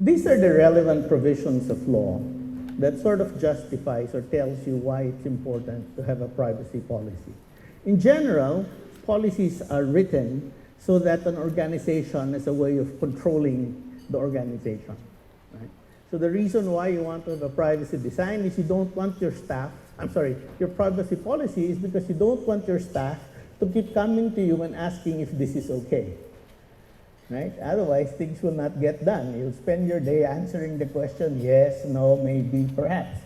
These are the relevant provisions of law that sort of justifies or tells you why it's important to have a privacy policy. In general, policies are written so that an organization has a way of controlling the organization. Right? So the reason why you want to have a privacy design is you don't want your staff, your privacy policy is because you don't want your staff to keep coming to you and asking if this is okay. Right? Otherwise, things will not get done. You'll spend your day answering the question, yes, no, maybe, perhaps.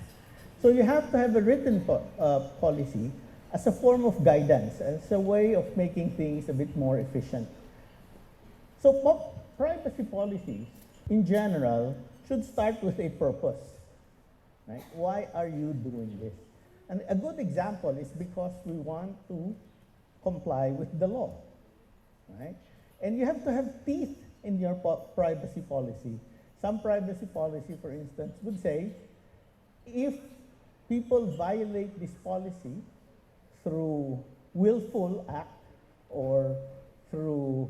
So you have to have a written policy as a form of guidance, as a way of making things a bit more efficient. So privacy policies, in general, should start with a purpose. Right? Why are you doing this? And a good example is because we want to comply with the law. Right? And you have to have teeth in your privacy policy. Some privacy policy, for instance, would say, if people violate this policy through willful act or through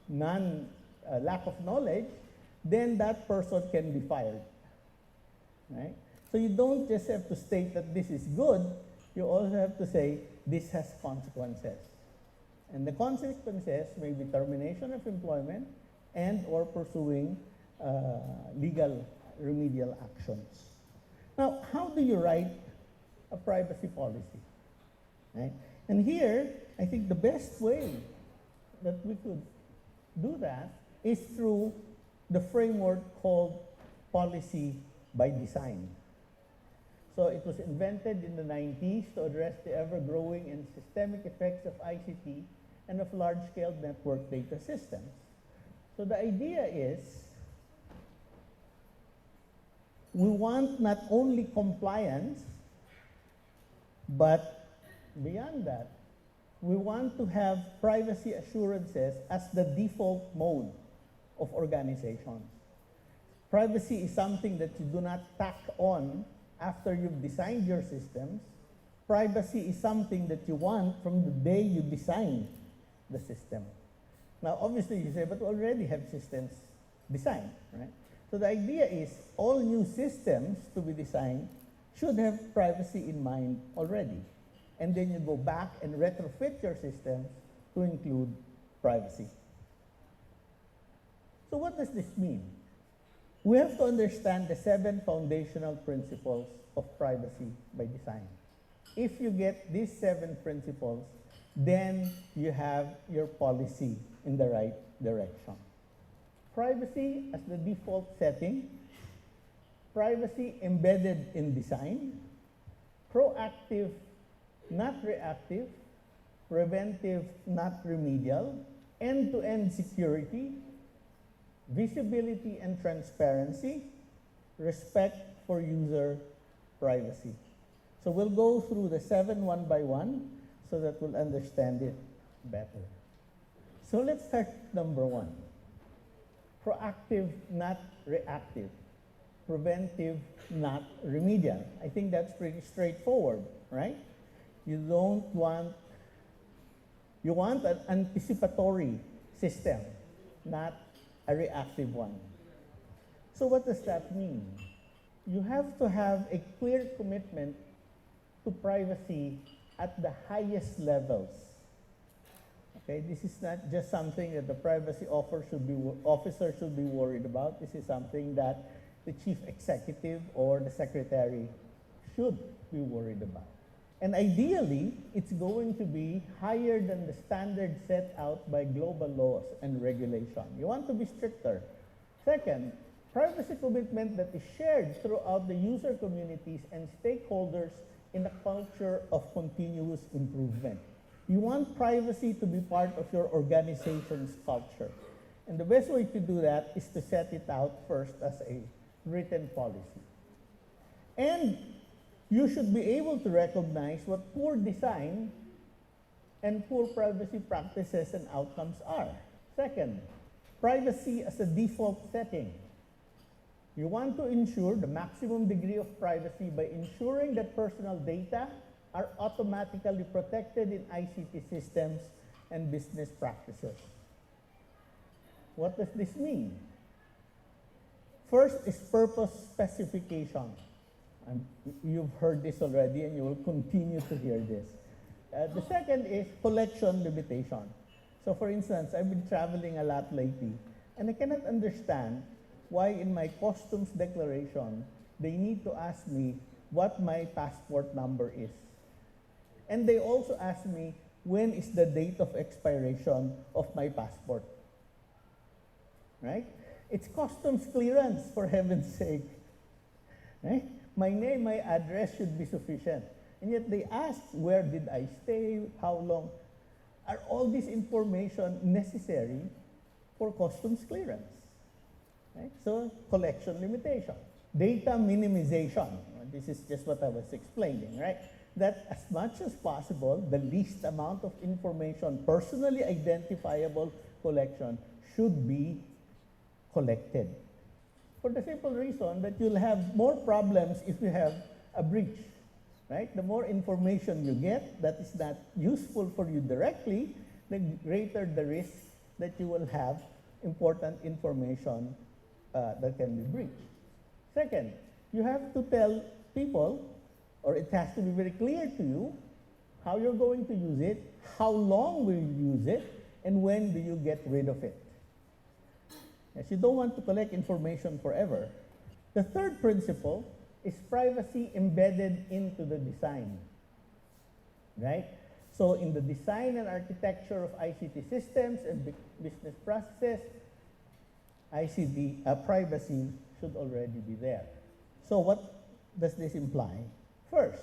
lack of knowledge, then that person can be fired. Right? So you don't just have to state that this is good, you also have to say this has consequences. And the consequences may be termination of employment and or pursuing legal remedial actions. Now, how do you write a privacy policy? Right? And here, I think the best way that we could do that is through the framework called policy by design. So it was invented in the 90s to address the ever-growing and systemic effects of ICT and of large-scale network data systems. So the idea is we want not only compliance, but beyond that, we want to have privacy assurances as the default mode of organizations. Privacy is something that you do not tack on after you've designed your systems. Privacy is something that you want from the day you design the system. Now, obviously, you say, but we already have systems designed, right? So the idea is all new systems to be designed should have privacy in mind already. And then you go back and retrofit your systems to include privacy. So what does this mean? We have to understand the 7 foundational principles of privacy by design. If you get these 7 principles, then you have your policy in the right direction. Privacy as the default setting, privacy embedded in design, proactive, not reactive, preventive, not remedial, end-to-end security, visibility and transparency, respect for user privacy. So we'll go through the 7 one by one so that we'll understand it better. So let's start number 1. Proactive, not reactive. Preventive, not remedial. I think that's pretty straightforward, right? You want an anticipatory system, not a reactive one. So what does that mean? You have to have a clear commitment to privacy at the highest levels. Okay, this is not just something that the privacy officer should be worried about. This is something that the chief executive or the secretary should be worried about. And ideally, it's going to be higher than the standard set out by global laws and regulation. You want to be stricter. Second, privacy commitment that is shared throughout the user communities and stakeholders in a culture of continuous improvement. You want privacy to be part of your organization's culture. And the best way to do that is to set it out first as a written policy. And you should be able to recognize what poor design and poor privacy practices and outcomes are. Second, privacy as a default setting. You want to ensure the maximum degree of privacy by ensuring that personal data are automatically protected in ICT systems and business practices. What does this mean? First is purpose specification. And you've heard this already and you will continue to hear this. The second is collection limitation. So for instance, I've been traveling a lot lately and I cannot understand why in my customs declaration, they need to ask me what my passport number is. And they also ask me when is the date of expiration of my passport. Right? It's customs clearance, for heaven's sake. Right? My name, my address should be sufficient. And yet they ask, where did I stay, how long? Are all this information necessary for customs clearance? Right? So, collection limitation. Data minimization. This is just what I was explaining, right? That as much as possible, the least amount of information, personally identifiable collection, should be collected. For the simple reason that you'll have more problems if you have a breach, right? The more information you get that is not useful for you directly, the greater the risk that you will have important information that can be breached. Second, you have to tell people, or it has to be very clear to you, how you're going to use it, how long will you use it, and when do you get rid of it. Yes, you don't want to collect information forever. The third principle is privacy embedded into the design, right? So in the design and architecture of ICT systems and business processes, privacy should already be there. So what does this imply? First,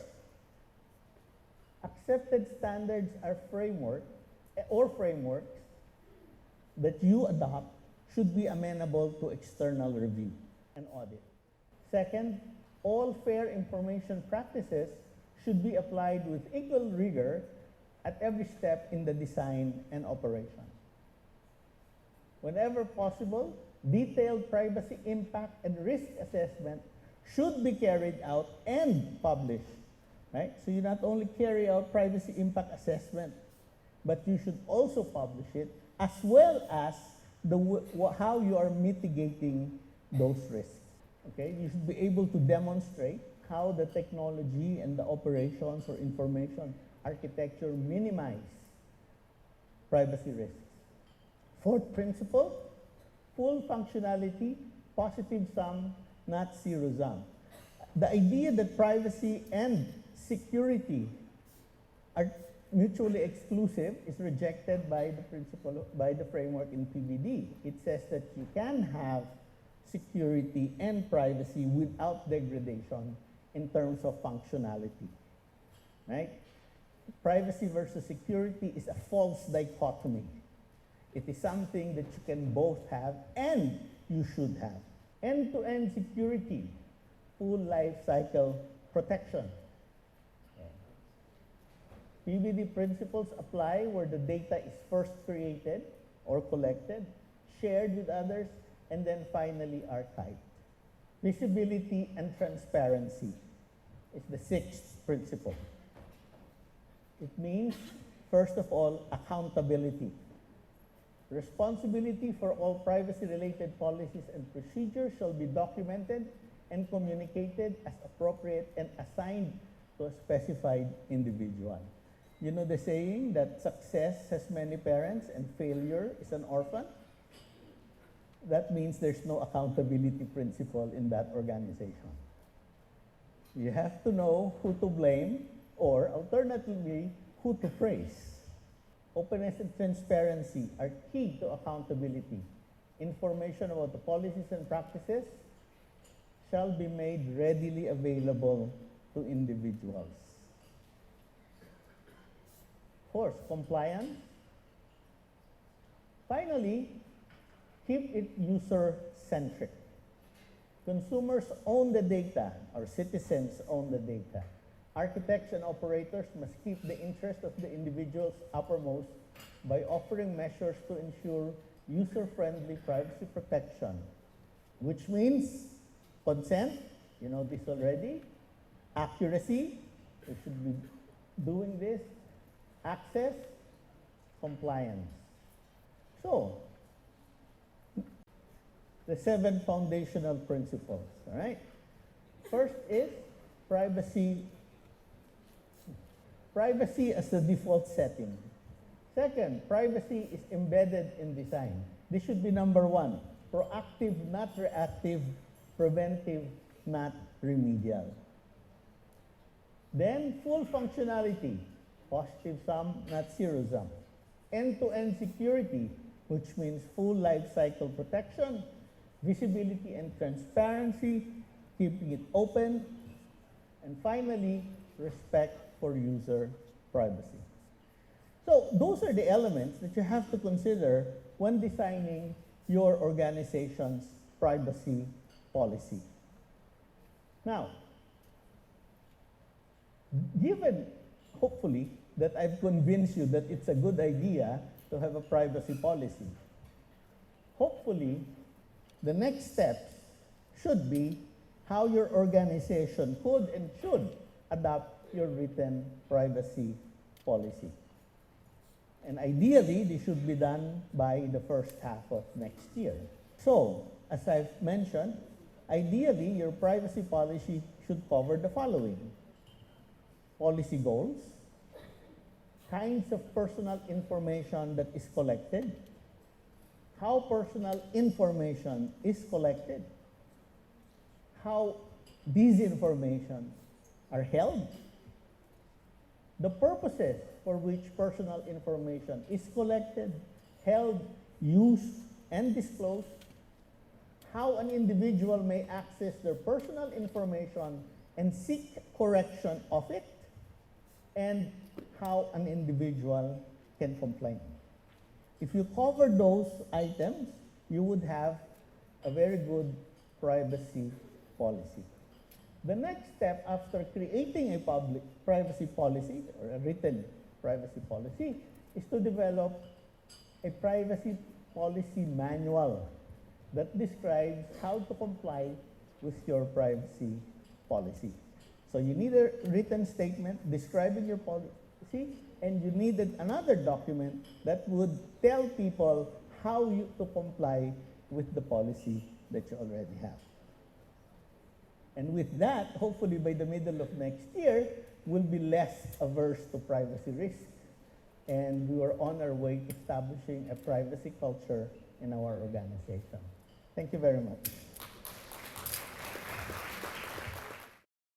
accepted standards are frameworks that you adopt should be amenable to external review and audit. Second, all fair information practices should be applied with equal rigor at every step in the design and operation. Whenever possible, detailed privacy impact and risk assessment should be carried out and published, right? So you not only carry out privacy impact assessment, but you should also publish it as well as how you are mitigating those risks. Okay, you should be able to demonstrate how the technology and the operations or information architecture minimize privacy risks. Fourth principle, full functionality, positive sum, not zero sum. The idea that privacy and security are mutually exclusive is rejected by the framework in PVD. It says that you can have security and privacy without degradation in terms of functionality, right? Privacy versus security is a false dichotomy. It is something that you can both have and you should have. End-to-end security, full life cycle protection. PVD principles apply where the data is first created or collected, shared with others, and then finally archived. Visibility and transparency is the sixth principle. It means, first of all, accountability. Responsibility for all privacy-related policies and procedures shall be documented and communicated as appropriate and assigned to a specified individual. You know the saying that success has many parents and failure is an orphan? That means there's no accountability principle in that organization. You have to know who to blame or alternatively, who to praise. Openness and transparency are key to accountability. Information about the policies and practices shall be made readily available to individuals. Fourth, compliance. Finally, keep it user-centric. Consumers own the data, or citizens own the data. Architects and operators must keep the interest of the individuals uppermost by offering measures to ensure user-friendly privacy protection, which means consent, you know this already, accuracy, we should be doing this, access, compliance. So, the 7 foundational principles, all right? First is privacy. Privacy as the default setting. Second, privacy is embedded in design. This should be number 1. Proactive, not reactive. Preventive, not remedial. Then, full functionality. Positive sum, not zero sum. End-to-end security, which means full life cycle protection, visibility and transparency, keeping it open, and finally, respect for user privacy. So those are the elements that you have to consider when designing your organization's privacy policy. Now, given, hopefully, that I've convinced you that it's a good idea to have a privacy policy, hopefully, the next steps should be how your organization could and should adopt your written privacy policy. And ideally, this should be done by the first half of next year. So, as I've mentioned, ideally, your privacy policy should cover the following: policy goals, kinds of personal information that is collected, how personal information is collected, how these information are held, the purposes for which personal information is collected, held, used, and disclosed, how an individual may access their personal information and seek correction of it, and how an individual can complain. If you cover those items, you would have a very good privacy policy. The next step after creating a public privacy policy or a written privacy policy is to develop a privacy policy manual that describes how to comply with your privacy policy. So you need a written statement describing your policy, and you needed another document that would tell people how to comply with the policy that you already have. And with that, hopefully by the middle of next year, we'll be less averse to privacy risk. And we are on our way to establishing a privacy culture in our organization. Thank you very much.